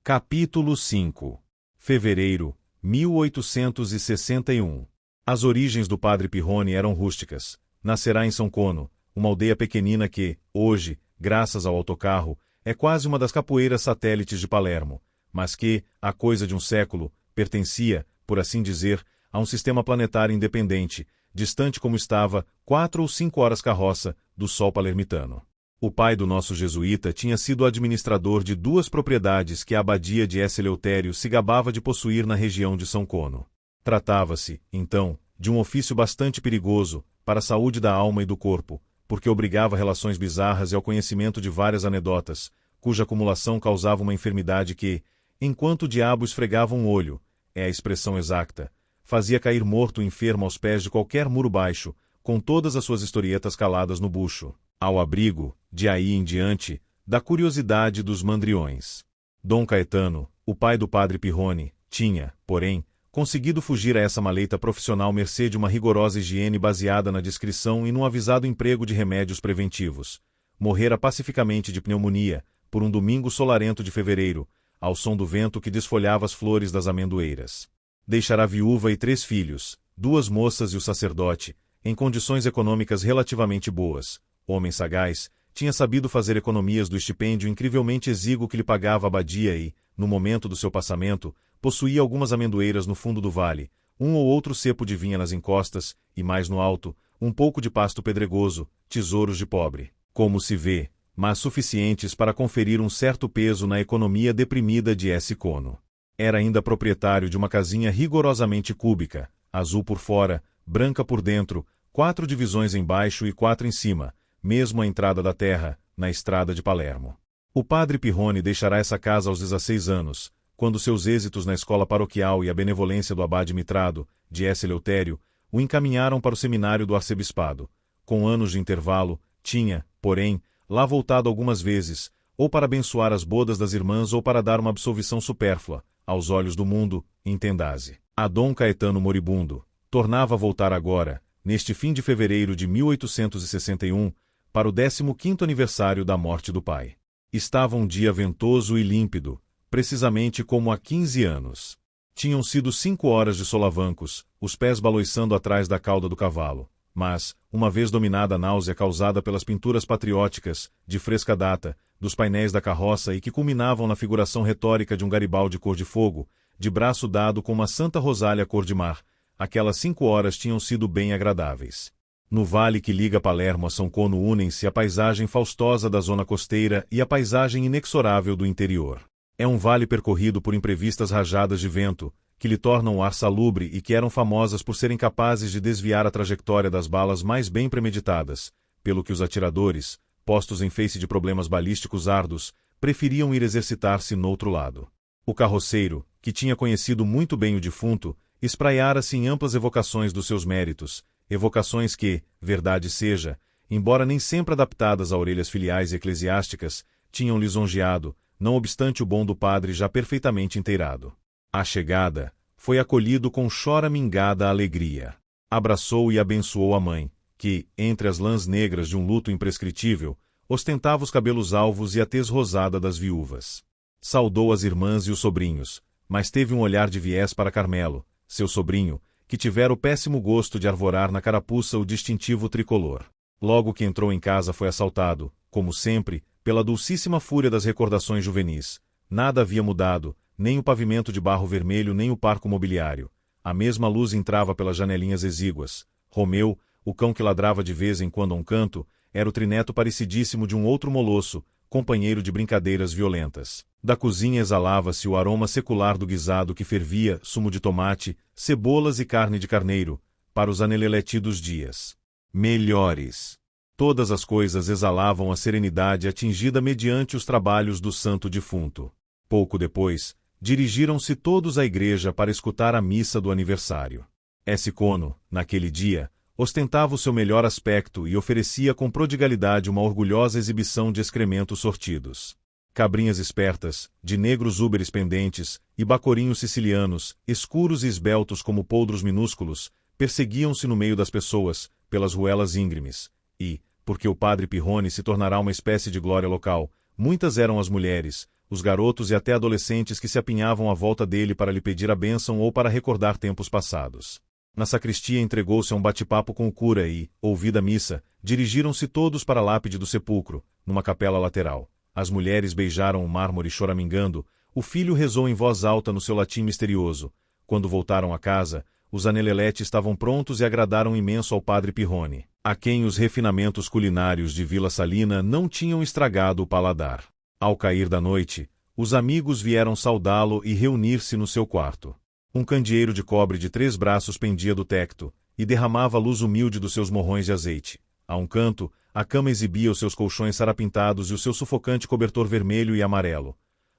Capítulo 5. Fevereiro, 1861. As origens do padre Pirroni eram rústicas. Nascerá em São Cono, uma aldeia pequenina que, hoje, graças ao autocarro, é quase uma das capoeiras satélites de Palermo, mas que, há coisa de um século, pertencia, por assim dizer, a um sistema planetário independente, distante como estava 4 ou 5 horas carroça do sol palermitano. O pai do nosso jesuíta tinha sido administrador de 2 propriedades que a abadia de S. Eleutério se gabava de possuir na região de São Cono. Tratava-se, então, de um ofício bastante perigoso para a saúde da alma e do corpo, porque obrigava a relações bizarras e ao conhecimento de várias anedotas, cuja acumulação causava uma enfermidade que, enquanto o diabo esfregava um olho, é a expressão exata, fazia cair morto o enfermo aos pés de qualquer muro baixo, com todas as suas historietas caladas no bucho, ao abrigo, de aí em diante, da curiosidade dos mandriões. Dom Caetano, o pai do padre Pirroni, tinha, porém, conseguido fugir a essa maleita profissional mercê de uma rigorosa higiene baseada na discrição e num avisado emprego de remédios preventivos. Morrera pacificamente de pneumonia, por um domingo solarento de fevereiro, ao som do vento que desfolhava as flores das amendoeiras. Deixará viúva e 3 filhos, 2 moças e o sacerdote, em condições econômicas relativamente boas. Homem sagaz, tinha sabido fazer economias do estipêndio incrivelmente exíguo que lhe pagava a abadia e, no momento do seu passamento, possuía algumas amendoeiras no fundo do vale, um ou outro cepo de vinha nas encostas, e mais no alto, um pouco de pasto pedregoso, tesouros de pobre. Como se vê, mas suficientes para conferir um certo peso na economia deprimida de S. Cono. Era ainda proprietário de uma casinha rigorosamente cúbica, azul por fora, branca por dentro, 4 divisões embaixo e 4 em cima, mesmo à entrada da terra, na estrada de Palermo. O padre Pirroni deixará essa casa aos 16 anos, quando seus êxitos na escola paroquial e a benevolência do abade Mitrado, de S. Eleutério, o encaminharam para o seminário do arcebispado. Com anos de intervalo, tinha, porém, lá voltado algumas vezes, ou para abençoar as bodas das irmãs ou para dar uma absolvição supérflua, aos olhos do mundo, entendase. A Dom Caetano moribundo, tornava a voltar agora, neste fim de fevereiro de 1861, para o 15º aniversário da morte do pai. Estava um dia ventoso e límpido, precisamente como há 15 anos. Tinham sido 5 horas de solavancos, os pés baloiçando atrás da cauda do cavalo, mas, uma vez dominada a náusea causada pelas pinturas patrióticas, de fresca data, dos painéis da carroça e que culminavam na figuração retórica de um Garibaldi cor de fogo, de braço dado com uma Santa Rosália cor de mar, aquelas 5 horas tinham sido bem agradáveis. No vale que liga Palermo a São Cono unem-se a paisagem faustosa da zona costeira e a paisagem inexorável do interior. É um vale percorrido por imprevistas rajadas de vento, que lhe tornam o ar salubre e que eram famosas por serem capazes de desviar a trajetória das balas mais bem premeditadas, pelo que os atiradores, postos em face de problemas balísticos árduos, preferiam ir exercitar-se noutro lado. O carroceiro, que tinha conhecido muito bem o defunto, espraiara-se em amplas evocações dos seus méritos, evocações que, verdade seja, embora nem sempre adaptadas a orelhas filiais e eclesiásticas, tinham lisonjeado, não obstante o bom do padre já perfeitamente inteirado. À chegada, foi acolhido com choramingada alegria. Abraçou e abençoou a mãe, que, entre as lãs negras de um luto imprescritível, ostentava os cabelos alvos e a tez rosada das viúvas. Saudou as irmãs e os sobrinhos, mas teve um olhar de viés para Carmelo, seu sobrinho, que tivera o péssimo gosto de arvorar na carapuça o distintivo tricolor. Logo que entrou em casa foi assaltado, como sempre, pela dulcíssima fúria das recordações juvenis. Nada havia mudado, nem o pavimento de barro vermelho nem o parco mobiliário. A mesma luz entrava pelas janelinhas exíguas. Romeu, o cão que ladrava de vez em quando a um canto, era o trineto parecidíssimo de um outro molosso, companheiro de brincadeiras violentas. Da cozinha exalava-se o aroma secular do guisado que fervia, sumo de tomate, cebolas e carne de carneiro, para os aneleletidos dias melhores. Todas as coisas exalavam a serenidade atingida mediante os trabalhos do santo defunto. Pouco depois, dirigiram-se todos à igreja para escutar a missa do aniversário. S. Cono, naquele dia, ostentava o seu melhor aspecto e oferecia com prodigalidade uma orgulhosa exibição de excrementos sortidos. Cabrinhas espertas, de negros úberes pendentes, e bacorinhos sicilianos, escuros e esbeltos como poldros minúsculos, perseguiam-se no meio das pessoas, pelas ruelas íngremes, e, porque o padre Pirroni se tornará uma espécie de glória local, muitas eram as mulheres, os garotos e até adolescentes que se apinhavam à volta dele para lhe pedir a bênção ou para recordar tempos passados. Na sacristia entregou-se a um bate-papo com o cura e, ouvida a missa, dirigiram-se todos para a lápide do sepulcro, numa capela lateral. As mulheres beijaram o mármore choramingando, o filho rezou em voz alta no seu latim misterioso. Quando voltaram a casa, os Anelelete estavam prontos e agradaram imenso ao padre Pirrone, a quem os refinamentos culinários de Vila Salina não tinham estragado o paladar. Ao cair da noite, os amigos vieram saudá-lo e reunir-se no seu quarto. Um candeeiro de cobre de 3 braços pendia do tecto, e derramava a luz humilde dos seus morrões de azeite. A um canto, a cama exibia os seus colchões sarapintados e o seu sufocante cobertor vermelho e amarelo.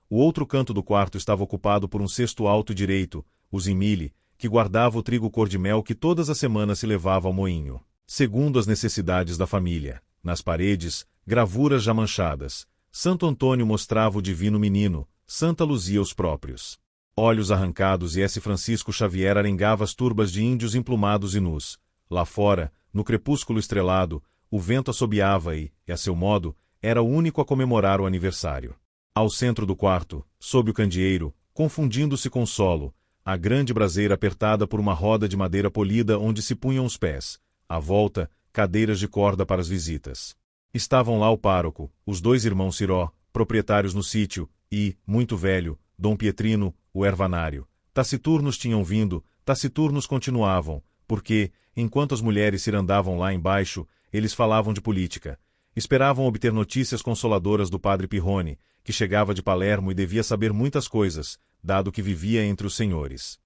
O outro canto do quarto estava ocupado por um cesto alto e direito, o Zimile, que guardava o trigo cor-de-mel que todas as semanas se levava ao moinho. Segundo as necessidades da família, nas paredes, gravuras já manchadas. Santo Antônio mostrava o divino menino, Santa Luzia os próprios olhos arrancados e S. Francisco Xavier arengava as turbas de índios emplumados e nus. Lá fora, no crepúsculo estrelado, o vento assobiava e, a seu modo, era o único a comemorar o aniversário. Ao centro do quarto, sob o candeeiro, confundindo-se com o solo, a grande braseira apertada por uma roda de madeira polida onde se punham os pés. À volta, cadeiras de corda para as visitas. Estavam lá o pároco, os 2 irmãos Ciró, proprietários no sítio, e, muito velho, Dom Pietrino, o ervanário. Taciturnos tinham vindo, taciturnos continuavam, porque, enquanto as mulheres cirandavam lá embaixo, eles falavam de política. Esperavam obter notícias consoladoras do padre Pirrone, que chegava de Palermo e devia saber muitas coisas, dado que vivia entre os senhores.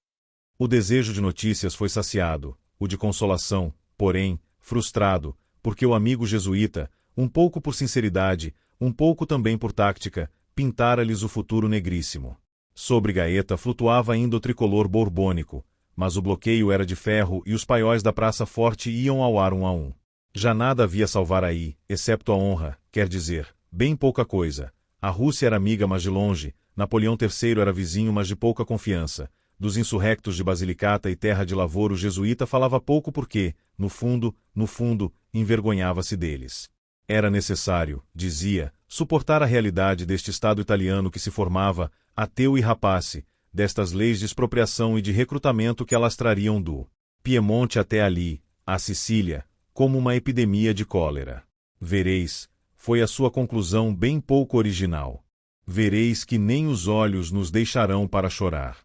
O desejo de notícias foi saciado, o de consolação, porém, frustrado, porque o amigo jesuíta, um pouco por sinceridade, um pouco também por tática, pintara-lhes o futuro negríssimo. Sobre Gaeta flutuava ainda o tricolor borbônico, mas o bloqueio era de ferro e os paióis da Praça Forte iam ao ar um a um. Já nada havia a salvar aí, excepto a honra, quer dizer, bem pouca coisa. A Rússia era amiga, mas de longe, Napoleão III era vizinho, mas de pouca confiança. Dos insurrectos de Basilicata e Terra de Lavoro o jesuíta falava pouco porque, no fundo, envergonhava-se deles. Era necessário, dizia, suportar a realidade deste Estado italiano que se formava, ateu e rapace, destas leis de expropriação e de recrutamento que alastrariam do Piemonte até ali, a Sicília, como uma epidemia de cólera. Vereis, foi a sua conclusão bem pouco original. Vereis que nem os olhos nos deixarão para chorar.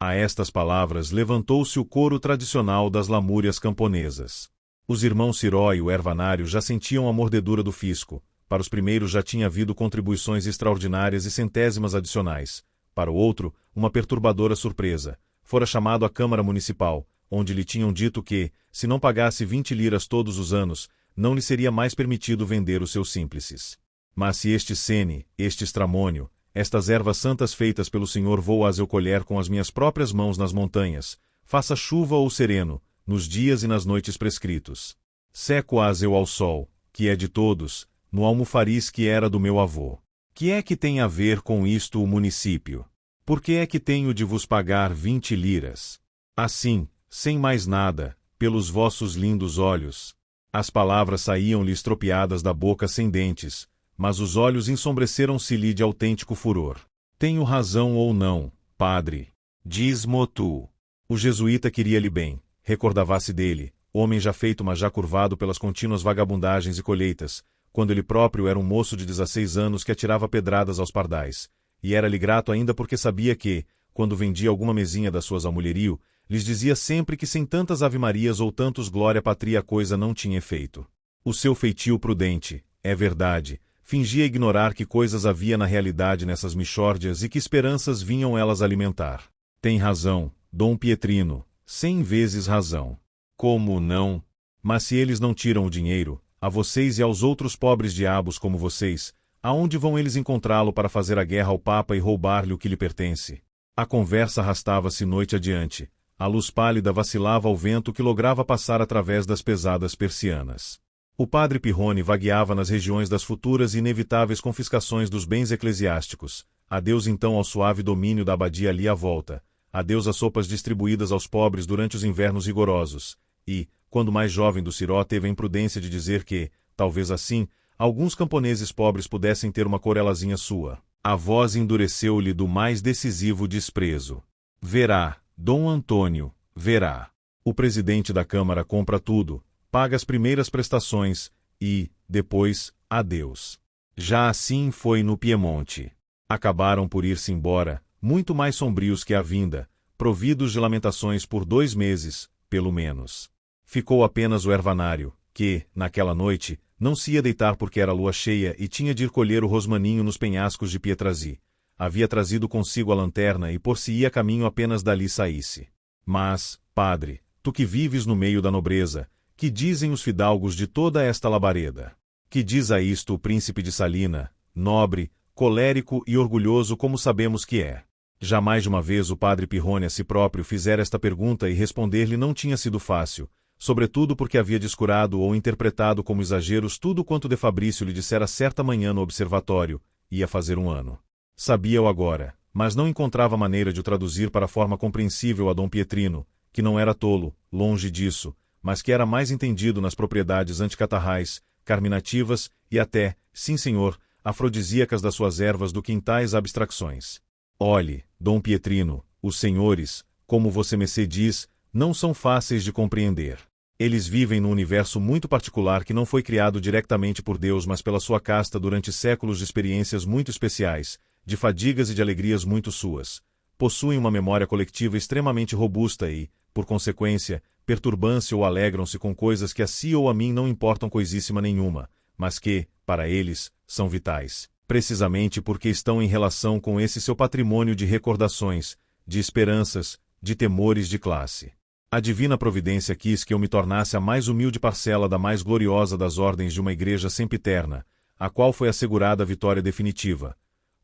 A estas palavras levantou-se o coro tradicional das lamúrias camponesas. Os irmãos Ciró e o ervanário já sentiam a mordedura do fisco. Para os primeiros já tinha havido contribuições extraordinárias e centésimas adicionais. Para o outro, uma perturbadora surpresa. Fora chamado à Câmara Municipal, onde lhe tinham dito que, se não pagasse 20 liras todos os anos, não lhe seria mais permitido vender os seus símplices. Mas se este sene, este estramônio, estas ervas santas feitas pelo Senhor vou-as eu colher com as minhas próprias mãos nas montanhas, faça chuva ou sereno, nos dias e nas noites prescritos. Seco-as eu ao sol, que é de todos, no almofariz que era do meu avô. Que é que tem a ver com isto o município? Por que é que tenho de vos pagar 20 liras? Assim, sem mais nada, pelos vossos lindos olhos. As palavras saíam-lhe estropiadas da boca sem dentes, mas os olhos ensombreceram-se-lhe de autêntico furor. Tenho razão ou não, padre? Diz-mo tu. O jesuíta queria-lhe bem, recordava-se dele, homem já feito mas já curvado pelas contínuas vagabundagens e colheitas, quando ele próprio era um moço de 16 anos que atirava pedradas aos pardais, e era-lhe grato ainda porque sabia que, quando vendia alguma mesinha das suas ao mulherio, lhes dizia sempre que sem tantas ave-marias ou tantos glória patria a coisa não tinha efeito. O seu feitio prudente, é verdade, fingia ignorar que coisas havia na realidade nessas mixórdias e que esperanças vinham elas alimentar. Tem razão, Dom Pietrino, 100 vezes razão. Como não? Mas se eles não tiram o dinheiro, a vocês e aos outros pobres diabos como vocês, aonde vão eles encontrá-lo para fazer a guerra ao Papa e roubar-lhe o que lhe pertence? A conversa arrastava-se noite adiante. A luz pálida vacilava ao vento que lograva passar através das pesadas persianas. O padre Pirrone vagueava nas regiões das futuras e inevitáveis confiscações dos bens eclesiásticos. Adeus então ao suave domínio da abadia ali à volta. Adeus às sopas distribuídas aos pobres durante os invernos rigorosos. E, quando mais jovem do Ciró teve a imprudência de dizer que, talvez assim, alguns camponeses pobres pudessem ter uma corelazinha sua. A voz endureceu-lhe do mais decisivo desprezo. Verá, Dom Antônio, verá. O presidente da Câmara compra tudo, paga as primeiras prestações e, depois, adeus. Já assim foi no Piemonte. Acabaram por ir-se embora, muito mais sombrios que a vinda, providos de lamentações por 2 meses, pelo menos. Ficou apenas o ervanário, que, naquela noite, não se ia deitar porque era lua cheia e tinha de ir colher o rosmaninho nos penhascos de Pietrasí. Havia trazido consigo a lanterna e por-se-ia caminho apenas dali saísse. Mas, padre, tu que vives no meio da nobreza, que dizem os fidalgos de toda esta labareda? Que diz a isto o príncipe de Salina, nobre, colérico e orgulhoso como sabemos que é? Já mais de uma vez o padre Pirrone a si próprio fizera esta pergunta e responder-lhe não tinha sido fácil, sobretudo porque havia descurado ou interpretado como exageros tudo quanto de Fabrício lhe dissera certa manhã no observatório, ia fazer 1 ano. Sabia-o agora, mas não encontrava maneira de o traduzir para forma compreensível a Dom Pietrino, que não era tolo, longe disso, mas que era mais entendido nas propriedades anticatarrais, carminativas e até, sim senhor, afrodisíacas das suas ervas do que em tais abstracções. Olhe, Dom Pietrino, os senhores, como você-me diz, não são fáceis de compreender. Eles vivem num universo muito particular que não foi criado diretamente por Deus mas pela sua casta durante séculos de experiências muito especiais, de fadigas e de alegrias muito suas. Possuem uma memória coletiva extremamente robusta e, por consequência, perturbam-se ou alegram-se com coisas que a si ou a mim não importam coisíssima nenhuma, mas que, para eles, são vitais. Precisamente porque estão em relação com esse seu patrimônio de recordações, de esperanças, de temores de classe. A divina providência quis que eu me tornasse a mais humilde parcela da mais gloriosa das ordens de uma igreja sempiterna, a qual foi assegurada a vitória definitiva.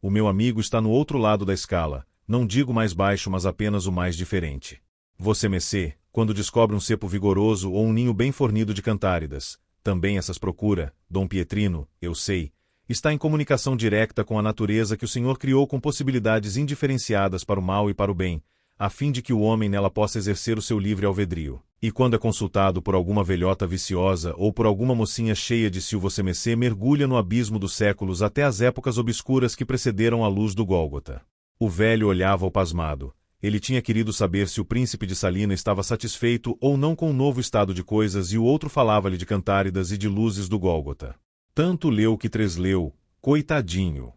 O meu amigo está no outro lado da escala, não digo mais baixo mas apenas o mais diferente. Você messê, quando descobre um cepo vigoroso ou um ninho bem fornido de cantáridas, também essas procura, Dom Pietrino, eu sei, está em comunicação direta com a natureza que o Senhor criou com possibilidades indiferenciadas para o mal e para o bem, a fim de que o homem nela possa exercer o seu livre alvedrio. E quando é consultado por alguma velhota viciosa ou por alguma mocinha cheia de ciúme você mergulha no abismo dos séculos até as épocas obscuras que precederam a luz do Gólgota. O velho olhava-o pasmado. Ele tinha querido saber se o príncipe de Salina estava satisfeito ou não com o novo estado de coisas e o outro falava-lhe de cantáridas e de luzes do Gólgota. Tanto leu que tresleu, coitadinho.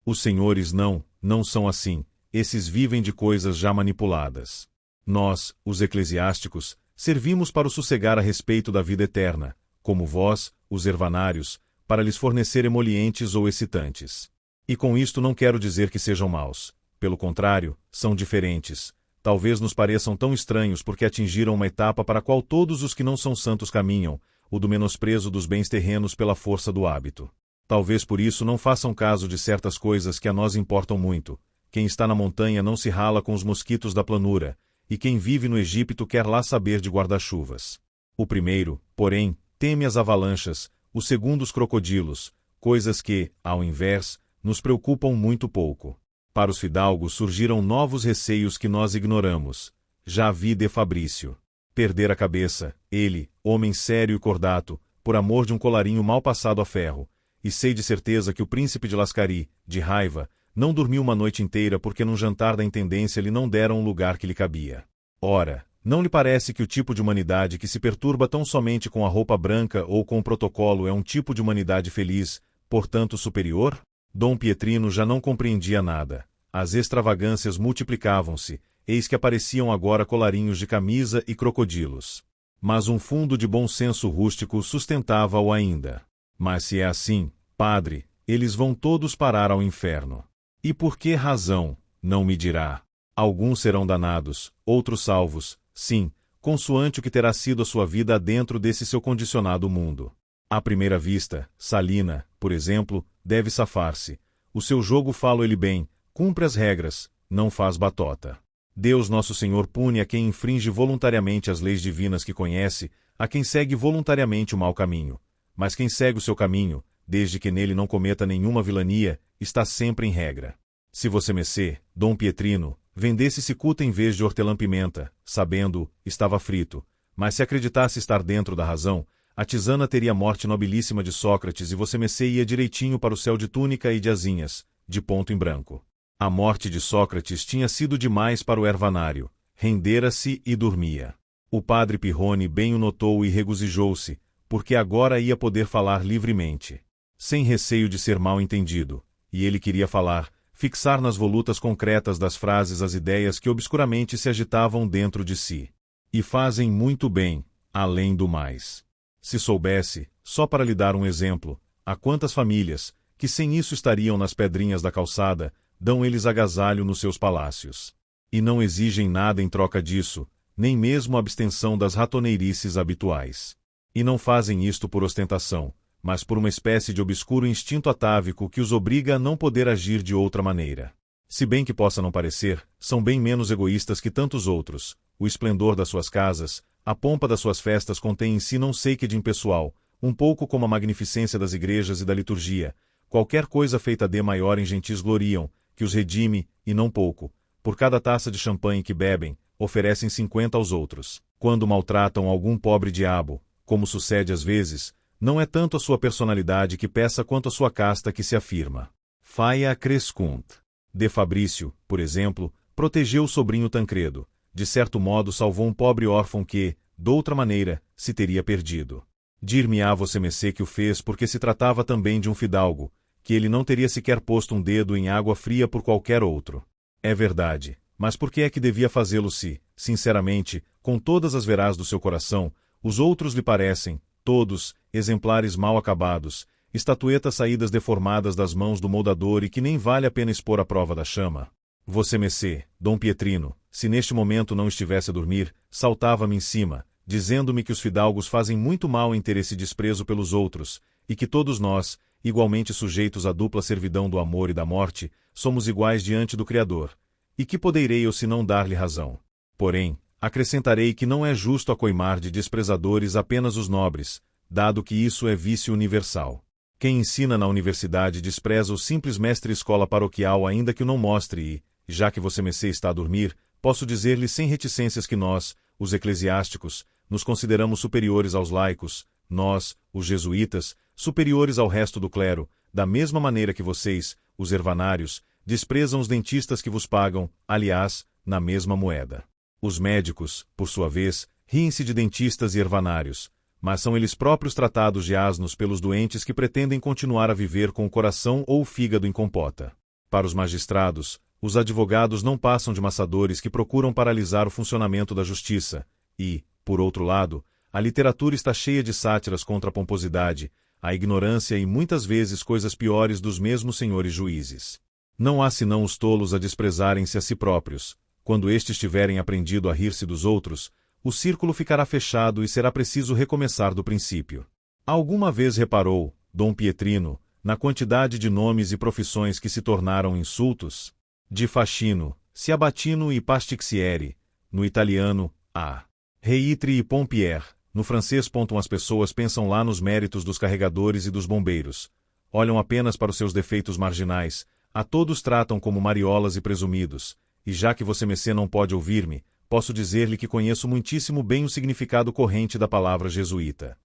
Os senhores não são assim. Esses vivem de coisas já manipuladas. Nós, os eclesiásticos, servimos para o sossegar a respeito da vida eterna, como vós, os ervanários, para lhes fornecer emolientes ou excitantes. E com isto não quero dizer que sejam maus. Pelo contrário, são diferentes. Talvez nos pareçam tão estranhos porque atingiram uma etapa para a qual todos os que não são santos caminham, o do menosprezo dos bens terrenos pela força do hábito. Talvez por isso não façam caso de certas coisas que a nós importam muito. Quem está na montanha não se rala com os mosquitos da planura, e quem vive no Egito quer lá saber de guarda-chuvas. O primeiro, porém, teme as avalanchas, o segundo os crocodilos, coisas que, ao invés, nos preocupam muito pouco. Para os fidalgos surgiram novos receios que nós ignoramos. Já vi de Fabrício perder a cabeça, ele, homem sério e cordato, por amor de um colarinho mal passado a ferro, e sei de certeza que o príncipe de Lascari, de raiva, não dormiu uma noite inteira porque num jantar da intendência lhe não deram um lugar que lhe cabia. Ora, não lhe parece que o tipo de humanidade que se perturba tão somente com a roupa branca ou com o protocolo é um tipo de humanidade feliz, portanto superior? Dom Pietrino já não compreendia nada. As extravagâncias multiplicavam-se, eis que apareciam agora colarinhos de camisa e crocodilos. Mas um fundo de bom senso rústico sustentava-o ainda. Mas se é assim, padre, eles vão todos parar ao inferno. E por que razão, não me dirá? Alguns serão danados, outros salvos, sim, consoante o que terá sido a sua vida dentro desse seu condicionado mundo. À primeira vista, Salina, por exemplo, deve safar-se. O seu jogo fala-lhe bem, cumpre as regras, não faz batota. Deus Nosso Senhor pune a quem infringe voluntariamente as leis divinas que conhece, a quem segue voluntariamente o mau caminho. Mas quem segue o seu caminho, desde que nele não cometa nenhuma vilania, está sempre em regra. Se você messê, Dom Pietrino, vendesse cicuta em vez de hortelã-pimenta, sabendo, estava frito, mas se acreditasse estar dentro da razão, a tisana teria a morte nobilíssima de Sócrates e você messê ia direitinho para o céu de túnica e de asinhas, de ponto em branco. A morte de Sócrates tinha sido demais para o ervanário. Rendera-se e dormia. O padre Pirrone bem o notou e regozijou-se, porque agora ia poder falar livremente, sem receio de ser mal entendido, e ele queria falar, fixar nas volutas concretas das frases as ideias que obscuramente se agitavam dentro de si. E fazem muito bem, além do mais. Se soubesse, só para lhe dar um exemplo, a quantas famílias, que sem isso estariam nas pedrinhas da calçada, dão eles agasalho nos seus palácios. E não exigem nada em troca disso, nem mesmo a abstenção das ratoneirices habituais. E não fazem isto por ostentação, mas por uma espécie de obscuro instinto atávico que os obriga a não poder agir de outra maneira. Se bem que possa não parecer, são bem menos egoístas que tantos outros. O esplendor das suas casas, a pompa das suas festas contém em si não sei que de impessoal, um pouco como a magnificência das igrejas e da liturgia. Qualquer coisa feita de maior em gentis gloriam, que os redime, e não pouco. Por cada taça de champanhe que bebem, oferecem 50 aos outros. Quando maltratam algum pobre diabo, como sucede às vezes, não é tanto a sua personalidade que peça quanto a sua casta que se afirma. Faia crescunt. De Fabrício, por exemplo, protegeu o sobrinho Tancredo. De certo modo salvou um pobre órfão que, doutra maneira, se teria perdido. Dir-me-á você-mecê que o fez porque se tratava também de um fidalgo, que ele não teria sequer posto um dedo em água fria por qualquer outro. É verdade, mas por que é que devia fazê-lo se, sinceramente, com todas as verás do seu coração, os outros lhe parecem, todos, exemplares mal acabados, estatuetas saídas deformadas das mãos do moldador e que nem vale a pena expor à prova da chama? Você-mecê, Dom Pietrino, se neste momento não estivesse a dormir, saltava-me em cima, dizendo-me que os fidalgos fazem muito mal em ter esse desprezo pelos outros, e que todos nós, igualmente sujeitos à dupla servidão do amor e da morte, somos iguais diante do Criador. E que poderei eu se não dar-lhe razão? Porém, acrescentarei que não é justo acoimar de desprezadores apenas os nobres, dado que isso é vício universal. Quem ensina na universidade despreza o simples mestre-escola paroquial ainda que o não mostre e, já que você-mecê está a dormir, posso dizer-lhe sem reticências que nós, os eclesiásticos, nos consideramos superiores aos laicos, nós, os jesuítas, superiores ao resto do clero, da mesma maneira que vocês, os ervanários, desprezam os dentistas que vos pagam, aliás, na mesma moeda. Os médicos, por sua vez, riem-se de dentistas e ervanários, mas são eles próprios tratados de asnos pelos doentes que pretendem continuar a viver com o coração ou o fígado em compota. Para os magistrados, os advogados não passam de maçadores que procuram paralisar o funcionamento da justiça, e, por outro lado, a literatura está cheia de sátiras contra a pomposidade, a ignorância e muitas vezes coisas piores dos mesmos senhores juízes. Não há senão os tolos a desprezarem-se a si próprios. Quando estes tiverem aprendido a rir-se dos outros, o círculo ficará fechado e será preciso recomeçar do princípio. Alguma vez reparou, Dom Pietrino, na quantidade de nomes e profissões que se tornaram insultos? De Fascino, Ciabattino e Pastixieri, no italiano, a Reitre e Pompier, no francês. As pessoas pensam lá nos méritos dos carregadores e dos bombeiros. Olham apenas para os seus defeitos marginais, a todos tratam como mariolas e presumidos, e já que você-mecê não pode ouvir-me, posso dizer-lhe que conheço muitíssimo bem o significado corrente da palavra jesuíta.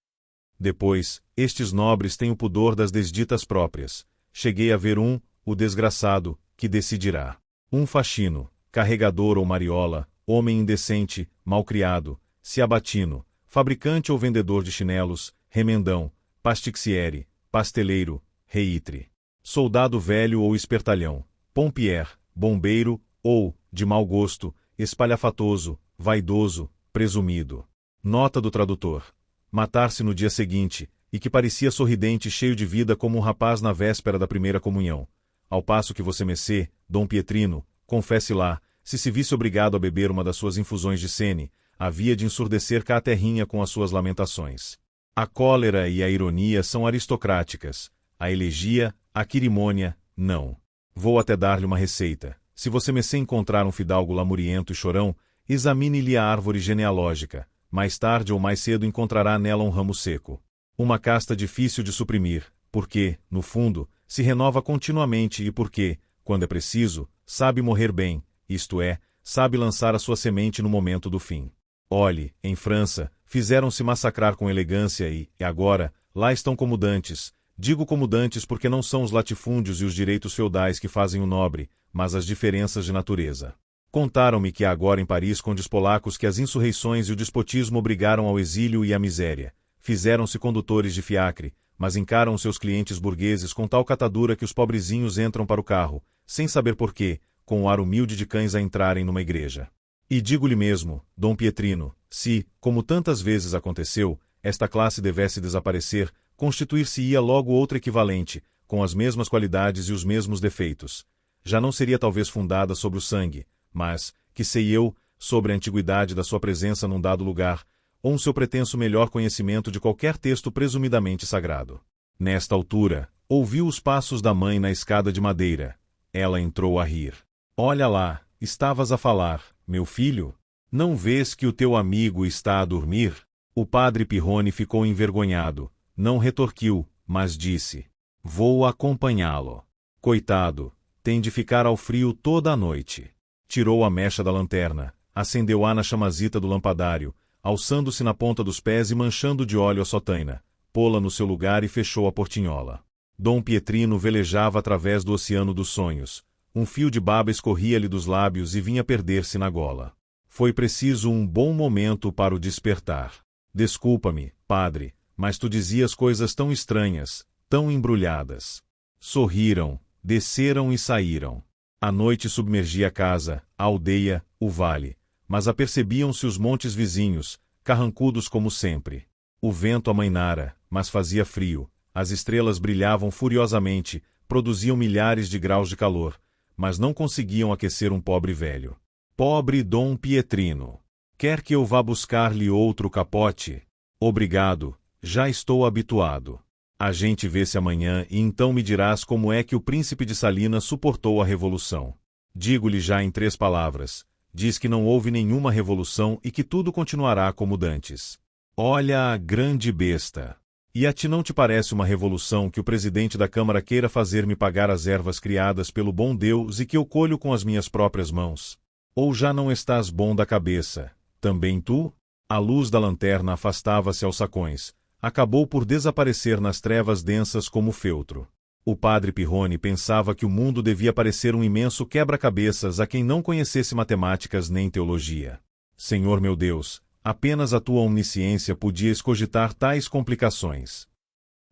Depois, estes nobres têm o pudor das desditas próprias. Cheguei a ver o desgraçado, que decidirá. Um faxino, carregador ou mariola, homem indecente, malcriado, ciabattino, fabricante ou vendedor de chinelos, remendão, pastixieri, pasteleiro, reitre, soldado velho ou espertalhão, pompier, bombeiro, ou, de mau gosto, espalhafatoso, vaidoso, presumido. Nota do tradutor. Matar-se no dia seguinte, e que parecia sorridente e cheio de vida como um rapaz na véspera da primeira comunhão. Ao passo que você-mecê, Dom Pietrino, confesse lá, se visse obrigado a beber uma das suas infusões de sene, havia de ensurdecer cá a terrinha com as suas lamentações. A cólera e a ironia são aristocráticas, a elegia, a quirimônia, não. Vou até dar-lhe uma receita. Se você-mecê encontrar um fidalgo lamuriento e chorão, examine-lhe a árvore genealógica. Mais tarde ou mais cedo encontrará nela um ramo seco. Uma casta difícil de suprimir, porque, no fundo, se renova continuamente e porque, quando é preciso, sabe morrer bem, isto é, sabe lançar a sua semente no momento do fim. Olhe, em França, fizeram-se massacrar com elegância e, agora, lá estão como dantes, digo como dantes porque não são os latifúndios e os direitos feudais que fazem o nobre, mas as diferenças de natureza. Contaram-me que há agora em Paris condes polacos que as insurreições e o despotismo obrigaram ao exílio e à miséria. Fizeram-se condutores de fiacre, mas encaram seus clientes burgueses com tal catadura que os pobrezinhos entram para o carro, sem saber porquê, com o ar humilde de cães a entrarem numa igreja. E digo-lhe mesmo, Dom Pietrino, se, como tantas vezes aconteceu, esta classe devesse desaparecer, constituir-se-ia logo outra equivalente, com as mesmas qualidades e os mesmos defeitos. Já não seria talvez fundada sobre o sangue, mas, que sei eu, sobre a antiguidade da sua presença num dado lugar, ou um seu pretenso melhor conhecimento de qualquer texto presumidamente sagrado. Nesta altura, ouviu os passos da mãe na escada de madeira. Ela entrou a rir. Olha lá, estavas a falar, meu filho? Não vês que o teu amigo está a dormir? O padre Pirrone ficou envergonhado, não retorquiu, mas disse: vou acompanhá-lo. Coitado, tem de ficar ao frio toda a noite. Tirou a mecha da lanterna, acendeu-a na chamazita do lampadário, alçando-se na ponta dos pés e manchando de óleo a sotaina, pô-la no seu lugar e fechou a portinhola. Dom Pietrino velejava através do oceano dos sonhos. Um fio de baba escorria-lhe dos lábios e vinha perder-se na gola. Foi preciso um bom momento para o despertar. Desculpa-me, padre, mas tu dizias coisas tão estranhas, tão embrulhadas. Sorriram, desceram e saíram. A noite submergia a casa, a aldeia, o vale, mas apercebiam-se os montes vizinhos, carrancudos como sempre. O vento amainara, mas fazia frio, as estrelas brilhavam furiosamente, produziam milhares de graus de calor, mas não conseguiam aquecer um pobre velho. Pobre Dom Pietrino! Quer que eu vá buscar-lhe outro capote? Obrigado, já estou habituado. A gente vê-se amanhã e então me dirás como é que o príncipe de Salinas suportou a revolução. Digo-lhe já em 3 palavras. Diz que não houve nenhuma revolução e que tudo continuará como dantes. Olha a grande besta! E a ti não te parece uma revolução que o presidente da Câmara queira fazer-me pagar as ervas criadas pelo bom Deus e que eu colho com as minhas próprias mãos? Ou já não estás bom da cabeça? Também tu? A luz da lanterna afastava-se aos sacões. Acabou por desaparecer nas trevas densas como feltro. O padre Pirrone pensava que o mundo devia parecer um imenso quebra-cabeças a quem não conhecesse matemáticas nem teologia. Senhor meu Deus, apenas a tua omnisciência podia escogitar tais complicações.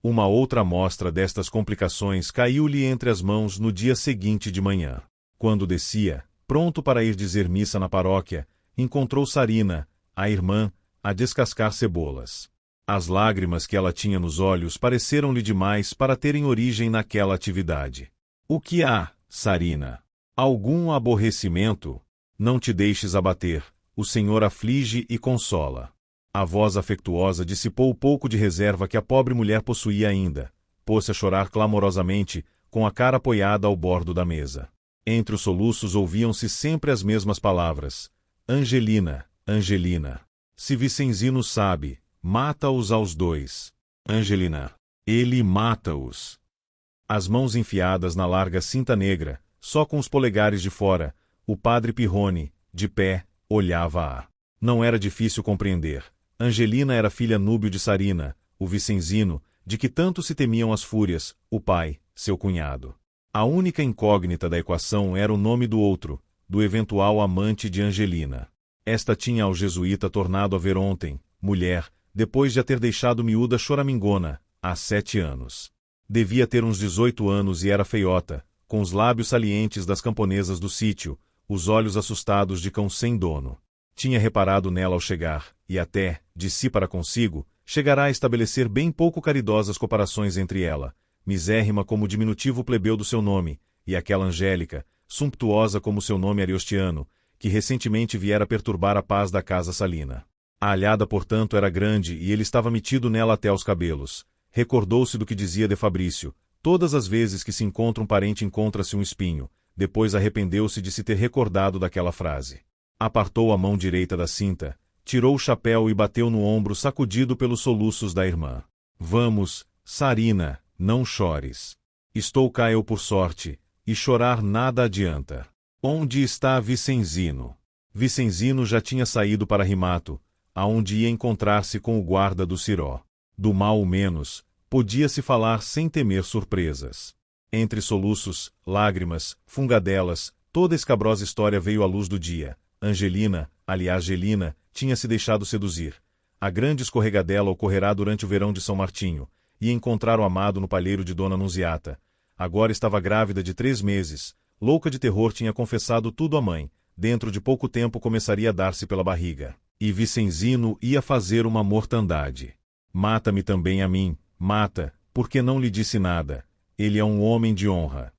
Uma outra amostra destas complicações caiu-lhe entre as mãos no dia seguinte de manhã. Quando descia, pronto para ir dizer missa na paróquia, encontrou Sarina, a irmã, a descascar cebolas. As lágrimas que ela tinha nos olhos pareceram-lhe demais para terem origem naquela atividade. O que há, Sarina? Algum aborrecimento? Não te deixes abater, o Senhor aflige e consola. A voz afetuosa dissipou o pouco de reserva que a pobre mulher possuía ainda. Pôs-se a chorar clamorosamente, com a cara apoiada ao bordo da mesa. Entre os soluços ouviam-se sempre as mesmas palavras. Angelina, Angelina. Se Vicenzino sabe, mata-os aos 2. Angelina. Ele mata-os. As mãos enfiadas na larga cinta negra, só com os polegares de fora, o padre Pirrone, de pé, olhava-a. Não era difícil compreender. Angelina era filha núbio de Sarina, o Vicenzino, de que tanto se temiam as fúrias, o pai, seu cunhado. A única incógnita da equação era o nome do outro, do eventual amante de Angelina. Esta tinha ao jesuíta tornado a ver ontem, mulher, depois de a ter deixado miúda choramingona, há 7 anos. Devia ter uns 18 anos e era feiota, com os lábios salientes das camponesas do sítio, os olhos assustados de cão sem dono. Tinha reparado nela ao chegar, e até, de si para consigo, chegará a estabelecer bem pouco caridosas comparações entre ela, misérrima como o diminutivo plebeu do seu nome, e aquela Angélica, sumptuosa como seu nome ariostiano, que recentemente viera perturbar a paz da casa Salina. A alhada, portanto, era grande e ele estava metido nela até aos cabelos. Recordou-se do que dizia de Fabrício: todas as vezes que se encontra um parente encontra-se um espinho. Depois arrependeu-se de se ter recordado daquela frase. Apartou a mão direita da cinta, tirou o chapéu e bateu no ombro sacudido pelos soluços da irmã. Vamos, Sarina, não chores. Estou cá eu por sorte, e chorar nada adianta. Onde está Vicenzino? Vicenzino já tinha saído para Rimato, aonde ia encontrar-se com o guarda do Ciró. Do mal o menos, Podia-se falar sem temer surpresas. Entre soluços, lágrimas, fungadelas, toda a escabrosa história veio à luz do dia. Angelina, aliás Gelina, tinha se deixado seduzir. A grande escorregadela ocorrerá durante o verão de São Martinho, e encontrar o amado no palheiro de Dona Nunziata. Agora estava grávida de 3 meses, louca de terror tinha confessado tudo à mãe, dentro de pouco tempo começaria a dar-se pela barriga. E Vicenzino ia fazer uma mortandade. Mata-me também a mim, mata, porque não lhe disse nada. Ele é um homem de honra.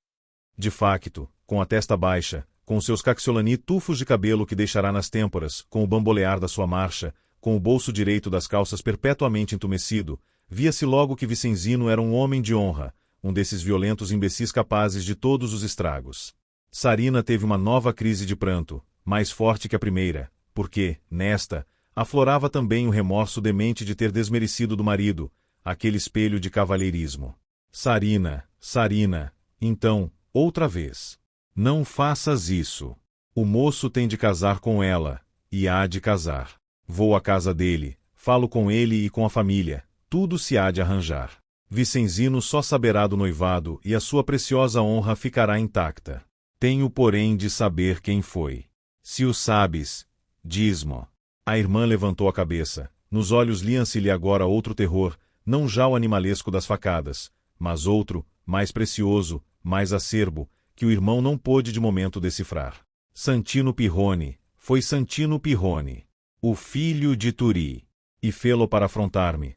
De facto, com a testa baixa, com seus caxiolani tufos de cabelo que deixará nas têmporas, com o bambolear da sua marcha, com o bolso direito das calças perpetuamente entumecido, via-se logo que Vicenzino era um homem de honra, um desses violentos imbecis capazes de todos os estragos. Sarina teve uma nova crise de pranto, mais forte que a primeira, porque, nesta, aflorava também o remorso demente de ter desmerecido do marido, aquele espelho de cavalheirismo. Sarina, Sarina, então, outra vez. Não faças isso. O moço tem de casar com ela, e há de casar. Vou à casa dele, falo com ele e com a família, tudo se há de arranjar. Vicenzino só saberá do noivado e a sua preciosa honra ficará intacta. Tenho, porém, de saber quem foi. Se o sabes, diz-mo. A irmã levantou a cabeça. Nos olhos liam-se-lhe agora outro terror, não já o animalesco das facadas, mas outro, mais precioso, mais acerbo, que o irmão não pôde de momento decifrar. Santino Pirrone, foi Santino Pirrone, o filho de Turi, e fê-lo para afrontar-me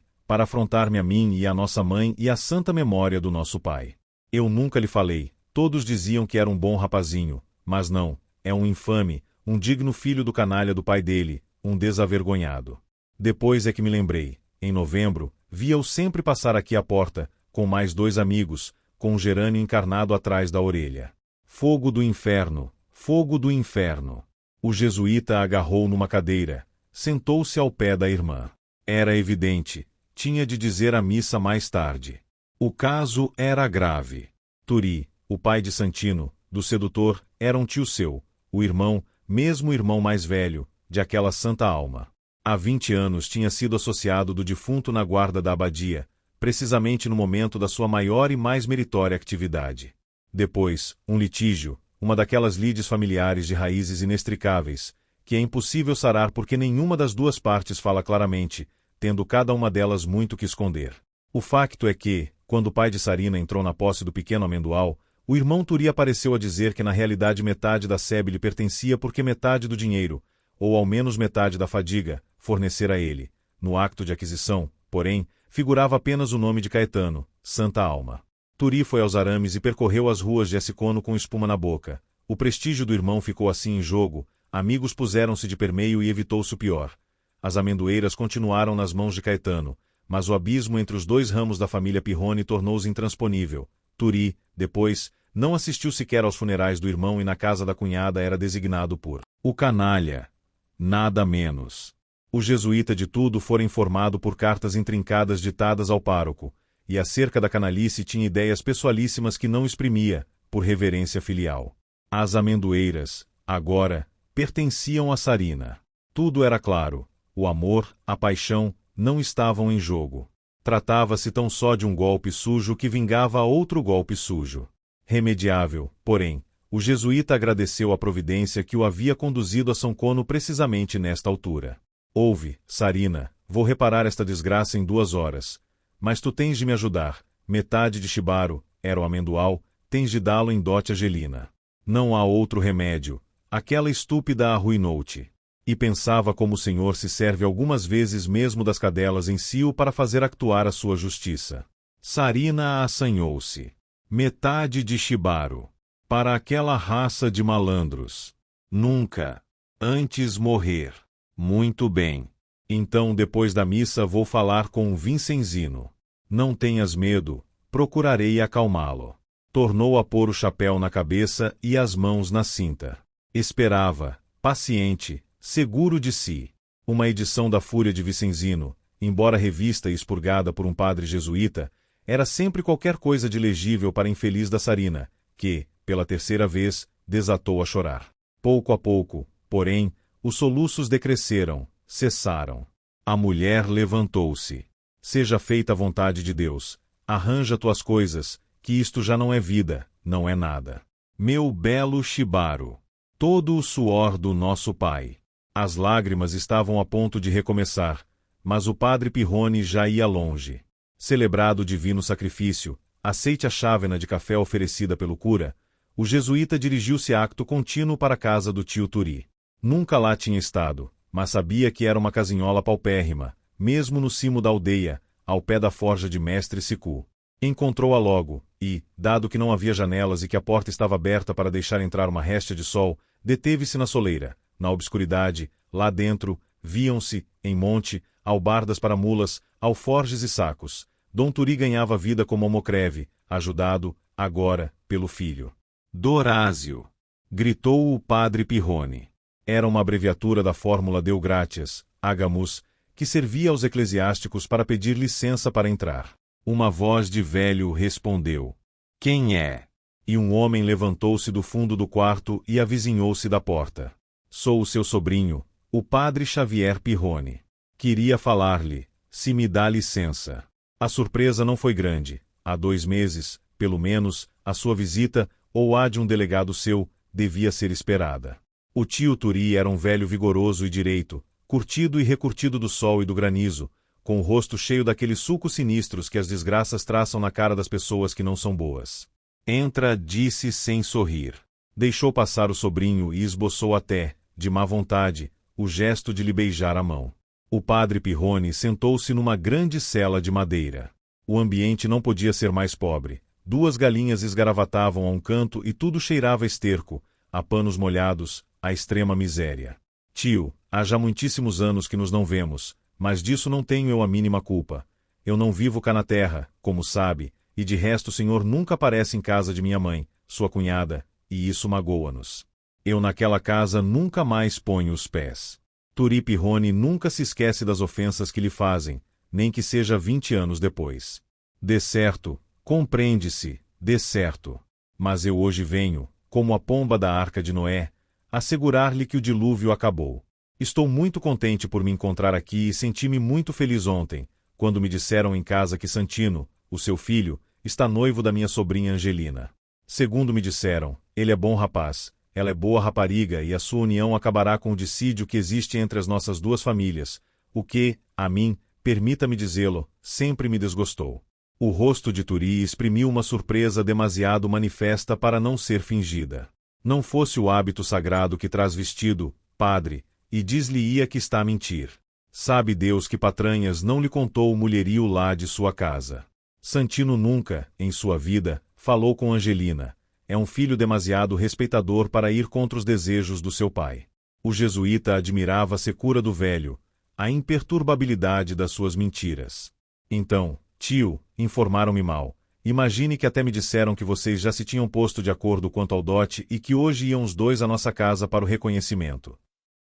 a mim e a nossa mãe e a santa memória do nosso pai. Eu nunca lhe falei, todos diziam que era um bom rapazinho, mas não, é um infame, um digno filho do canalha do pai dele, um desavergonhado. Depois é que me lembrei, em novembro, via-o sempre passar aqui à porta, com mais 2 amigos, com um gerânio encarnado atrás da orelha. Fogo do inferno, fogo do inferno. O jesuíta agarrou numa cadeira, sentou-se ao pé da irmã. Era evidente, tinha de dizer a missa mais tarde. O caso era grave. Turi, o pai de Santino, do sedutor, era um tio seu, o irmão, mesmo o irmão mais velho, de aquela santa alma. Há 20 anos tinha sido associado do defunto na guarda da abadia, precisamente no momento da sua maior e mais meritória atividade. Depois, um litígio, uma daquelas lides familiares de raízes inextricáveis, que é impossível sarar porque nenhuma das duas partes fala claramente, tendo cada uma delas muito que esconder. O facto é que, quando o pai de Sarina entrou na posse do pequeno amendoal, o irmão Turi apareceu a dizer que na realidade metade da sebe lhe pertencia porque metade do dinheiro, ou ao menos metade da fadiga, fornecera a ele. No acto de aquisição, porém, figurava apenas o nome de Caetano, Santa Alma. Turi foi aos arames e percorreu as ruas de Essicono com espuma na boca. O prestígio do irmão ficou assim em jogo, amigos puseram-se de permeio e evitou-se o pior. As amendoeiras continuaram nas mãos de Caetano, mas o abismo entre os 2 ramos da família Pirrone tornou-se intransponível. Turi, depois, não assistiu sequer aos funerais do irmão e na casa da cunhada era designado por o canalha. Nada menos. O jesuíta de tudo fora informado por cartas intrincadas ditadas ao pároco, e acerca da canalice tinha ideias pessoalíssimas que não exprimia, por reverência filial. As amendoeiras, agora, pertenciam a Sarina. Tudo era claro, o amor, a paixão, não estavam em jogo. Tratava-se tão só de um golpe sujo que vingava outro golpe sujo. Remediável, porém, o jesuíta agradeceu a providência que o havia conduzido a São Cono precisamente nesta altura. Ouve, Sarina, vou reparar esta desgraça em 2 horas. Mas tu tens de me ajudar. Metade de Chibaro, era o amendoal, tens de dá-lo em dote a Gelina. Não há outro remédio. Aquela estúpida arruinou-te. E pensava como o Senhor se serve algumas vezes mesmo das cadelas em cio para fazer actuar a sua justiça. Sarina assanhou-se. Metade de Chibaro. Para aquela raça de malandros. Nunca. Antes morrer. Muito bem. Então depois da missa vou falar com o Vicenzino. Não tenhas medo, procurarei acalmá-lo. Tornou a pôr o chapéu na cabeça e as mãos na cinta. Esperava, paciente, seguro de si. Uma edição da Fúria de Vicenzino, embora revista e expurgada por um padre jesuíta, era sempre qualquer coisa de legível para a infeliz da Sarina, que, pela 3ª vez, desatou a chorar. Pouco a pouco, porém, os soluços decresceram, cessaram. A mulher levantou-se. Seja feita a vontade de Deus, arranja tuas coisas, que isto já não é vida, não é nada. Meu belo Shibaro. Todo o suor do nosso pai. As lágrimas estavam a ponto de recomeçar, mas o padre Pirrone já ia longe. Celebrado o divino sacrifício, aceite a chávena de café oferecida pelo cura, o jesuíta dirigiu-se acto contínuo para a casa do tio Turi. Nunca lá tinha estado, mas sabia que era uma casinhola paupérrima, mesmo no cimo da aldeia, ao pé da forja de mestre Sicu. Encontrou-a logo, e, dado que não havia janelas e que a porta estava aberta para deixar entrar uma réstia de sol, deteve-se na soleira. Na obscuridade, lá dentro, viam-se, em monte, albardas para mulas, alforjes e sacos. Dom Turi ganhava vida como almocreve, ajudado, agora, pelo filho. Dorásio! Gritou o padre Pirrone. Era uma abreviatura da fórmula Deo Gratias, Agamus, que servia aos eclesiásticos para pedir licença para entrar. Uma voz de velho respondeu: "Quem é?" E um homem levantou-se do fundo do quarto e avizinhou-se da porta. "Sou o seu sobrinho, o padre Xavier Pirrone. Queria falar-lhe, se me dá licença." A surpresa não foi grande. Há 2 meses, pelo menos, a sua visita, ou a de um delegado seu, devia ser esperada. O tio Turi era um velho vigoroso e direito, curtido e recurtido do sol e do granizo, com o rosto cheio daqueles sulcos sinistros que as desgraças traçam na cara das pessoas que não são boas. "Entra", disse sem sorrir. Deixou passar o sobrinho e esboçou até, de má vontade, o gesto de lhe beijar a mão. O padre Pirrone sentou-se numa grande cela de madeira. O ambiente não podia ser mais pobre. 2 galinhas esgaravatavam a um canto e tudo cheirava a esterco, a panos molhados, a extrema miséria. "Tio, há já muitíssimos anos que nos não vemos, mas disso não tenho eu a mínima culpa. Eu não vivo cá na terra, como sabe, e de resto o senhor nunca aparece em casa de minha mãe, sua cunhada, e isso magoa-nos. Eu naquela casa nunca mais ponho os pés." Turi Pirrone nunca se esquece das ofensas que lhe fazem, nem que seja 20 anos depois. "De certo, compreende-se, de certo. Mas eu hoje venho, como a pomba da arca de Noé, assegurar-lhe que o dilúvio acabou. Estou muito contente por me encontrar aqui e senti-me muito feliz ontem, quando me disseram em casa que Santino, o seu filho, está noivo da minha sobrinha Angelina. Segundo me disseram, ele é bom rapaz, ela é boa rapariga e a sua união acabará com o dissídio que existe entre as nossas 2 famílias, o que, a mim, permita-me dizê-lo, sempre me desgostou." O rosto de Turi exprimiu uma surpresa demasiado manifesta para não ser fingida. "Não fosse o hábito sagrado que traz vestido, padre, e diz-lhe-ia que está a mentir. Sabe Deus que patranhas não lhe contou o mulherio lá de sua casa. Santino nunca, em sua vida, falou com Angelina. É um filho demasiado respeitador para ir contra os desejos do seu pai." O jesuíta admirava a secura do velho, a imperturbabilidade das suas mentiras. "Então, tio, informaram-me mal. Imagine que até me disseram que vocês já se tinham posto de acordo quanto ao dote e que hoje iam os 2 à nossa casa para o reconhecimento.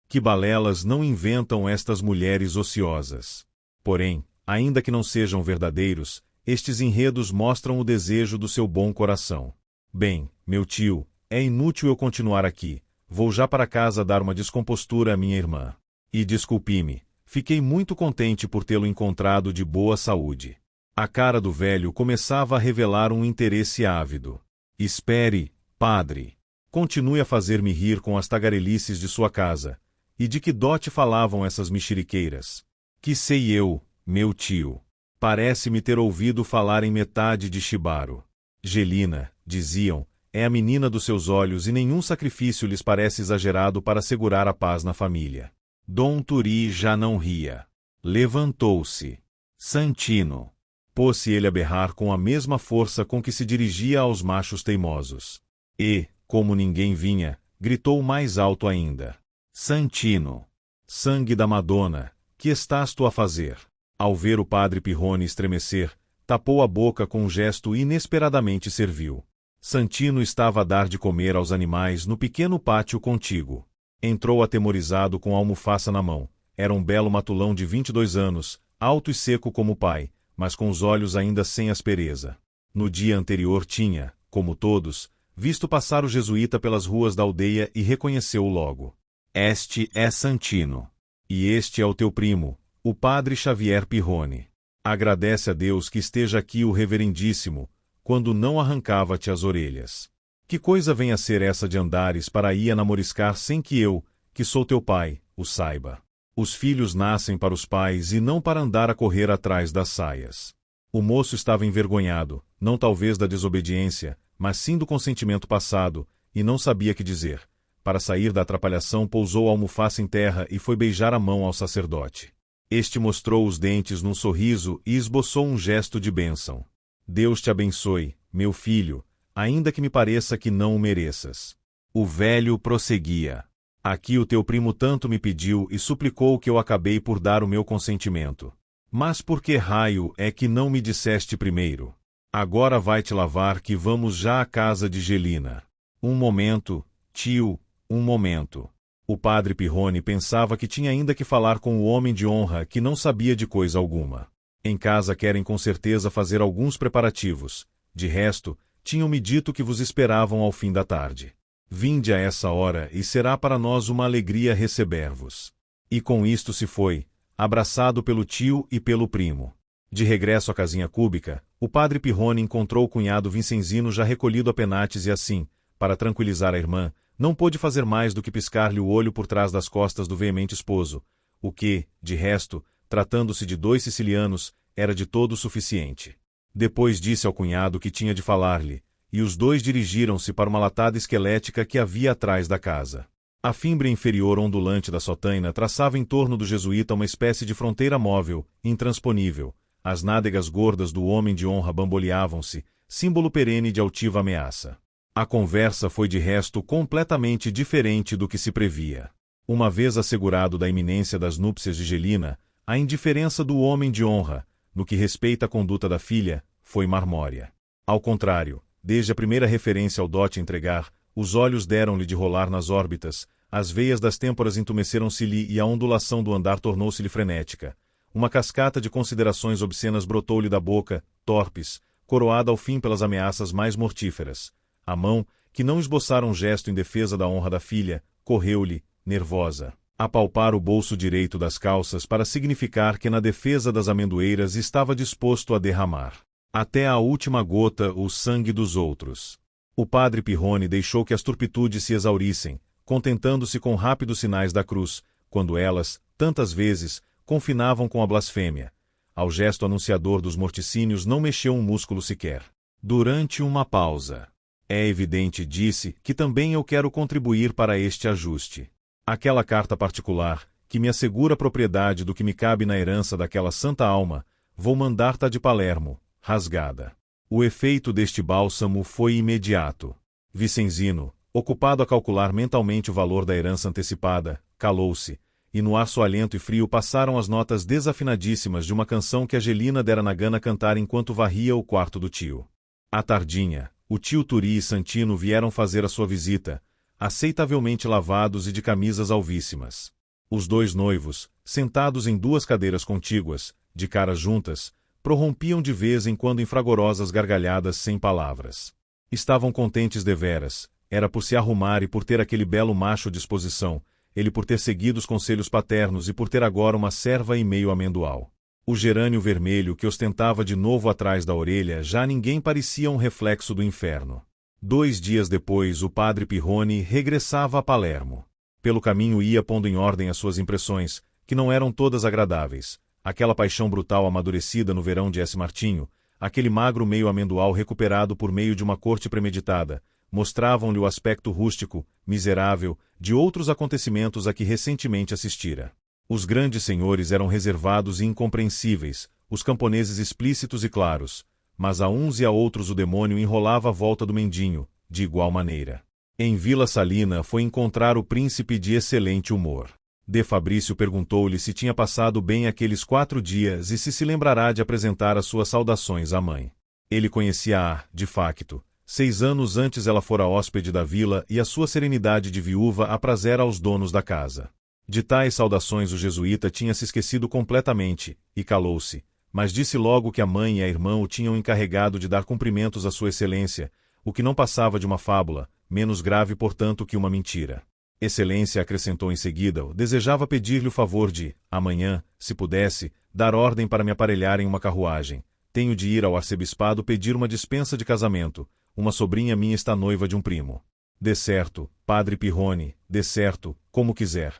Que balelas não inventam estas mulheres ociosas. Porém, ainda que não sejam verdadeiros, estes enredos mostram o desejo do seu bom coração. Bem, meu tio, é inútil eu continuar aqui. Vou já para casa dar uma descompostura à minha irmã. E desculpe-me, fiquei muito contente por tê-lo encontrado de boa saúde." A cara do velho começava a revelar um interesse ávido. "Espere, padre. Continue a fazer-me rir com as tagarelices de sua casa. E de que dote falavam essas mexeriqueiras? Que sei eu, meu tio. Parece-me ter ouvido falar em metade de Shibaro. Gelina, diziam, é a menina dos seus olhos e nenhum sacrifício lhes parece exagerado para assegurar a paz na família." Dom Turi já não ria. Levantou-se. "Santino." Pôs-se ele a berrar com a mesma força com que se dirigia aos machos teimosos. E, como ninguém vinha, gritou mais alto ainda. "Santino! Sangue da Madonna, que estás tu a fazer?" Ao ver o padre Pirrone estremecer, tapou a boca com um gesto inesperadamente servil. Santino estava a dar de comer aos animais no pequeno pátio contíguo. Entrou atemorizado com a almofaça na mão. Era um belo matulão de 22 anos, alto e seco como o pai, mas com os olhos ainda sem aspereza. No dia anterior tinha, como todos, visto passar o jesuíta pelas ruas da aldeia e reconheceu-o logo. "Este é Santino. E este é o teu primo, o padre Xavier Pirrone." Agradece a Deus que esteja aqui o reverendíssimo, quando não arrancava-te as orelhas. Que coisa vem a ser essa de andares para aí a namoriscar sem que eu, que sou teu pai, o saiba? Os filhos nascem para os pais e não para andar a correr atrás das saias. O moço estava envergonhado, não talvez da desobediência, mas sim do consentimento passado, e não sabia que dizer. Para sair da atrapalhação pousou a almofada em terra e foi beijar a mão ao sacerdote. Este mostrou os dentes num sorriso e esboçou um gesto de bênção. Deus te abençoe, meu filho, ainda que me pareça que não o mereças. O velho prosseguia. Aqui o teu primo tanto me pediu e suplicou que eu acabei por dar o meu consentimento. Mas por que raio é que não me disseste primeiro? Agora vai-te lavar que vamos já à casa de Gelina. Um momento, tio, um momento. O padre Pirrone pensava que tinha ainda que falar com o homem de honra que não sabia de coisa alguma. Em casa querem com certeza fazer alguns preparativos. De resto, tinham-me dito que vos esperavam ao fim da tarde. Vinde a essa hora e será para nós uma alegria receber-vos. E com isto se foi, abraçado pelo tio e pelo primo. De regresso à casinha cúbica, o padre Pirrone encontrou o cunhado Vincenzino já recolhido a penates e assim, para tranquilizar a irmã, não pôde fazer mais do que piscar-lhe o olho por trás das costas do veemente esposo, o que, de resto, tratando-se de 2 sicilianos, era de todo suficiente. Depois disse ao cunhado que tinha de falar-lhe, e os 2 dirigiram-se para uma latada esquelética que havia atrás da casa. A fimbre inferior ondulante da sotaina traçava em torno do jesuíta uma espécie de fronteira móvel, intransponível. As nádegas gordas do homem de honra bamboleavam-se, símbolo perene de altiva ameaça. A conversa foi de resto completamente diferente do que se previa. Uma vez assegurado da iminência das núpcias de Gelina, a indiferença do homem de honra, no que respeita à conduta da filha, foi marmórea. Ao contrário, desde a primeira referência ao dote a entregar, os olhos deram-lhe de rolar nas órbitas, as veias das têmporas entumeceram-se-lhe e a ondulação do andar tornou-se-lhe frenética. Uma cascata de considerações obscenas brotou-lhe da boca, torpes, coroada ao fim pelas ameaças mais mortíferas. A mão, que não esboçara um gesto em defesa da honra da filha, correu-lhe, nervosa, a palpar o bolso direito das calças para significar que na defesa das amendoeiras estava disposto a derramar, até a última gota, o sangue dos outros. O padre Pirrone deixou que as turpitudes se exaurissem, contentando-se com rápidos sinais da cruz, quando elas, tantas vezes, confinavam com a blasfêmia. Ao gesto anunciador dos morticínios não mexeu um músculo sequer. Durante uma pausa. É evidente, disse, que também eu quero contribuir para este ajuste. Aquela carta particular, que me assegura a propriedade do que me cabe na herança daquela santa alma, vou mandar-ta de Palermo, rasgada. O efeito deste bálsamo foi imediato. Vincenzino, ocupado a calcular mentalmente o valor da herança antecipada, calou-se, e no ar soalento e frio passaram as notas desafinadíssimas de uma canção que a Gelina dera na gana cantar enquanto varria o quarto do tio. À tardinha, o tio Turi e Santino vieram fazer a sua visita, aceitavelmente lavados e de camisas alvíssimas. Os 2 noivos, sentados em 2 cadeiras contíguas, de caras juntas, prorrompiam de vez em quando em fragorosas gargalhadas sem palavras. Estavam contentes deveras, era por se arrumar e por ter aquele belo macho à disposição, ele por ter seguido os conselhos paternos e por ter agora uma serva e meio amendoal. O gerânio vermelho que ostentava de novo atrás da orelha já ninguém parecia um reflexo do inferno. 2 dias depois o padre Pirrone regressava a Palermo. Pelo caminho ia pondo em ordem as suas impressões, que não eram todas agradáveis. Aquela paixão brutal amadurecida no verão de S. Martinho, aquele magro meio amendoal recuperado por meio de uma corte premeditada, mostravam-lhe o aspecto rústico, miserável, de outros acontecimentos a que recentemente assistira. Os grandes senhores eram reservados e incompreensíveis, os camponeses explícitos e claros, mas a uns e a outros o demônio enrolava a volta do mendinho, de igual maneira. Em Vila Salina foi encontrar o príncipe de excelente humor. De Fabrício perguntou-lhe se tinha passado bem aqueles 4 dias e se lembrará de apresentar as suas saudações à mãe. Ele conhecia-a, de facto. 6 anos antes ela fora hóspede da vila e a sua serenidade de viúva aprazera aos donos da casa. De tais saudações o jesuíta tinha se esquecido completamente, e calou-se, mas disse logo que a mãe e a irmã o tinham encarregado de dar cumprimentos à sua excelência, o que não passava de uma fábula, menos grave portanto que uma mentira. Excelência acrescentou em seguida, desejava pedir-lhe o favor de, amanhã, se pudesse, dar ordem para me aparelhar em uma carruagem. Tenho de ir ao arcebispado pedir uma dispensa de casamento. Uma sobrinha minha está noiva de um primo. Dê certo, padre Pirrone, dê certo, como quiser.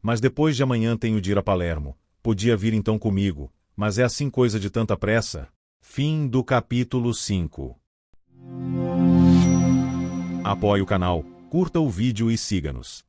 Mas depois de amanhã tenho de ir a Palermo. Podia vir então comigo, mas é assim coisa de tanta pressa. Fim do capítulo 5. Apoie o canal, curta o vídeo e siga-nos.